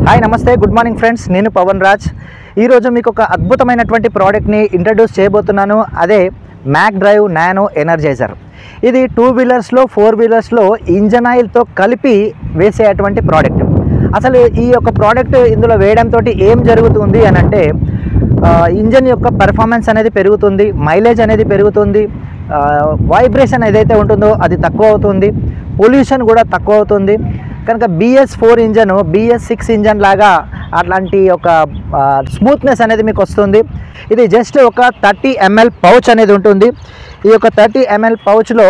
Hi నమస్తే good morning friends, నేను పవన్ రాజ్. ఈరోజు మీకు ఒక అద్భుతమైనటువంటి ప్రోడక్ట్ని ఇంట్రడ్యూస్ చేయబోతున్నాను. అదే మ్యాక్ డ్రైవ్ నానో ఎనర్జైజర్. ఇది 2 వీలర్స్లో 4 వీలర్స్లో ఇంజన్ ఆయిల్తో కలిపి వేసేటువంటి ప్రోడక్ట్. అసలు ఈ యొక్క ప్రోడక్ట్ ఇందులో వేయడంతో ఏం జరుగుతుంది అని అంటే ఇంజన్ యొక్క పెర్ఫార్మెన్స్ అనేది పెరుగుతుంది, మైలేజ్ అనేది పెరుగుతుంది, వైబ్రేషన్ ఏదైతే ఉంటుందో అది తక్కువ అవుతుంది, పొల్యూషన్ కూడా తక్కువ అవుతుంది. కనుక BS4 ఇంజన్ BS6 ఇంజన్ లాగా అట్లాంటి ఒక స్మూత్నెస్ అనేది మీకు వస్తుంది. ఇది జస్ట్ ఒక 30 ml పౌచ్ అనేది ఉంటుంది. ఈ యొక్క 30 ml పౌచ్లో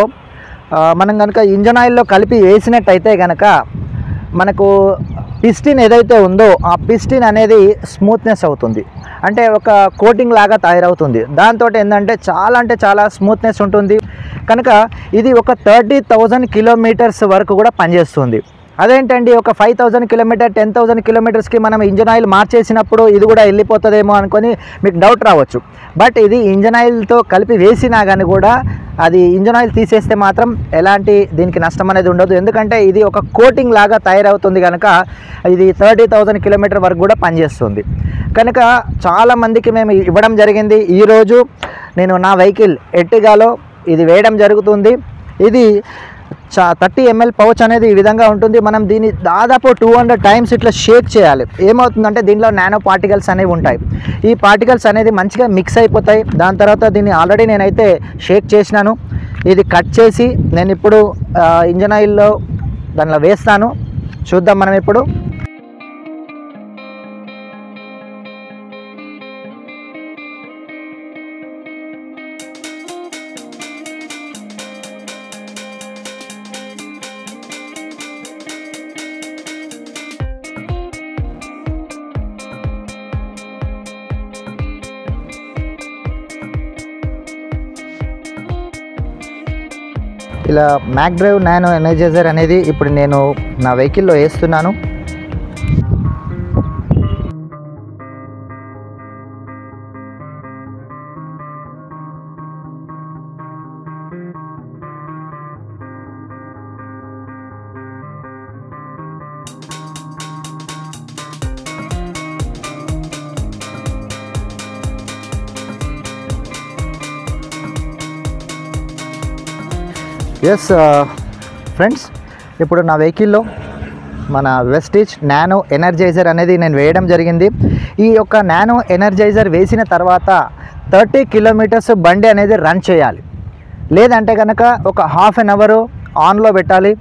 మనం కనుక ఇంజన్ ఆయిల్లో కలిపి వేసినట్టయితే కనుక మనకు పిస్టిన్ ఏదైతే ఉందో ఆ పిస్టిన్ అనేది స్మూత్నెస్ అవుతుంది, అంటే ఒక కోటింగ్ లాగా తయారవుతుంది. దాంతో ఏంటంటే చాలా స్మూత్నెస్ ఉంటుంది. కనుక ఇది ఒక 30,000 కిలోమీటర్స్ వరకు కూడా పనిచేస్తుంది. అదేంటండి ఒక 5,000 కిలోమీటర్ 10,000 కిలోమీటర్స్కి మనం ఇంజన్ ఆయిల్ మార్చేసినప్పుడు ఇది కూడా వెళ్ళిపోతుందేమో అనుకొని మీకు డౌట్ రావచ్చు. బట్ ఇది ఇంజన్ ఆయిల్తో కలిపి వేసినా కానీ కూడా అది ఇంజన్ ఆయిల్ తీసేస్తే మాత్రం ఎలాంటి దీనికి నష్టం అనేది ఉండదు. ఎందుకంటే ఇది ఒక కోటింగ్ లాగా తయారవుతుంది కనుక ఇది 30,000 కిలోమీటర్ వరకు కూడా పనిచేస్తుంది. కనుక చాలామందికి మేము ఇవ్వడం జరిగింది. ఈరోజు నేను నా వెహికల్ ఎర్టిగాలో ఇది వేయడం జరుగుతుంది. ఇది 30 ml పౌచ్ అనేది ఈ విధంగా ఉంటుంది. మనం దీన్ని దాదాపు 200 టైమ్స్ ఇట్లా షేక్ చేయాలి. ఏమవుతుందంటే దీనిలో నానో పార్టికల్స్ అనేవి ఉంటాయి. ఈ పార్టికల్స్ అనేది మంచిగా మిక్స్ అయిపోతాయి. దాని తర్వాత దీన్ని ఆల్రెడీ నేనైతే షేక్ చేసినాను. ఇది కట్ చేసి నేను ఇప్పుడు ఇంజన్ ఆయిల్లో దానిలో వేస్తాను. చూద్దాం మనం ఇప్పుడు. ఇలా మ్యాక్ డ్రైవ్ నానో ఎనర్జైజర్ అనేది ఇప్పుడు నేను నా వెహికల్లో వేస్తున్నాను. ఎస్ ఫ్రెండ్స్, ఇప్పుడు నా వెహికల్లో మన వెస్టీజ్ నానో ఎనర్జైజర్ అనేది నేను వేయడం జరిగింది. ఈ యొక్క నానో ఎనర్జైజర్ వేసిన తర్వాత 30 కిలోమీటర్స్ బండి అనేది రన్ చేయాలి. లేదంటే కనుక ఒక హాఫ్ అన్ అవర్ ఆన్లో పెట్టాలి.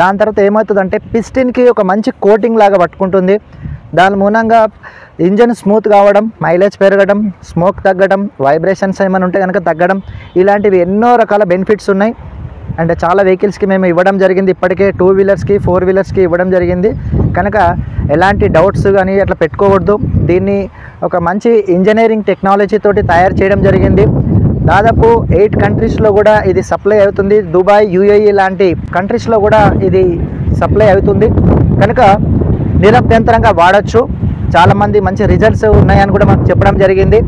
దాని తర్వాత ఏమవుతుందంటే పిస్టిన్కి ఒక మంచి కోటింగ్ లాగా పట్టుకుంటుంది. దాని మూలంగా ఇంజన్ స్మూత్ కావడం, మైలేజ్ పెరగడం, స్మోక్ తగ్గడం, వైబ్రేషన్స్ ఏమైనా ఉంటే కనుక తగ్గడం, ఇలాంటివి ఎన్నో రకాల బెనిఫిట్స్ ఉన్నాయి. అండ్ చాలా వెహికల్స్కి మేము ఇవ్వడం జరిగింది. ఇప్పటికే 2 వీలర్స్కి 4 వీలర్స్కి ఇవ్వడం జరిగింది. కనుక ఎలాంటి డౌట్స్ కానీ అట్లా పెట్టుకోవద్దు. దీన్ని ఒక మంచి ఇంజనీరింగ్ టెక్నాలజీ తోటి తయారు చేయడం జరిగింది. దాదాపు 8 కంట్రీస్లో కూడా ఇది సప్లై అవుతుంది. దుబాయ్, UAE లాంటి కంట్రీస్లో కూడా ఇది సప్లై అవుతుంది. కనుక నిరభ్యంతరంగా వాడచ్చు. చాలామంది మంచి రిజల్ట్స్ ఉన్నాయని కూడా మాకు చెప్పడం జరిగింది.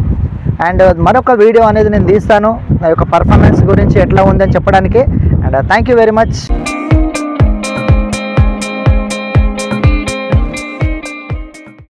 అండ్ మరొక వీడియో అనేది నేను తీస్తాను నా యొక్క పర్ఫార్మెన్స్ గురించి ఎట్లా ఉందని చెప్పడానికి. And thank you very much.